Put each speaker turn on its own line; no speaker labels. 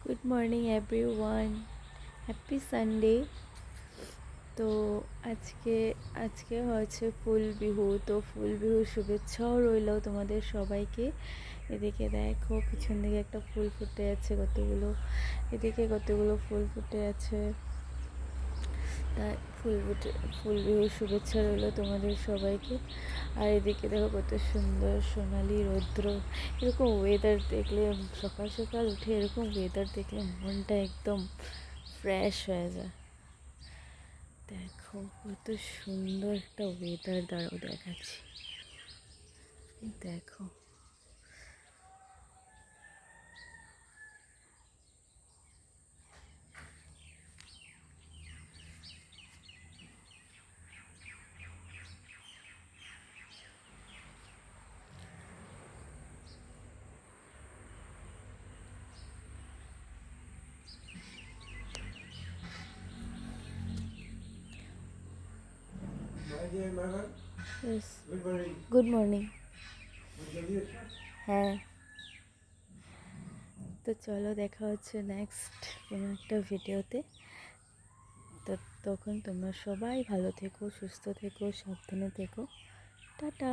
Good morning everyone, happy Sunday. তো আজকে হচ্ছে ফুল বিহু। তো ফুল বিহুর শুভেচ্ছাও রইল তোমাদের সবাইকে। এদিকে দেখো পিছন দিকে একটা ফুল ফুটে আছে কতগুলো, এদিকে কতগুলো ফুল ফুটে আছে। তাই ফুল বিহুর শুভেচ্ছা রইল তোমাদের সবাইকে। আর এদিকে দেখো কত সুন্দর সোনালি রৌদ্র। এরকম ওয়েদার দেখলে, সকাল সকাল উঠে এরকম ওয়েদার দেখলে মনটা একদম ফ্রেশ হয়ে যায়। দেখো কত সুন্দর একটা ওয়েদার, দাঁড়াও দেখাচ্ছি। দেখো গুড মর্নিং। হ্যাঁ, তো চলো দেখা হচ্ছে নেক্সট কোনো একটা ভিডিওতে। তো তখন তোমরা সবাই ভালো থেকো, সুস্থ থেকো, সাবধানে থেকো। টাটা।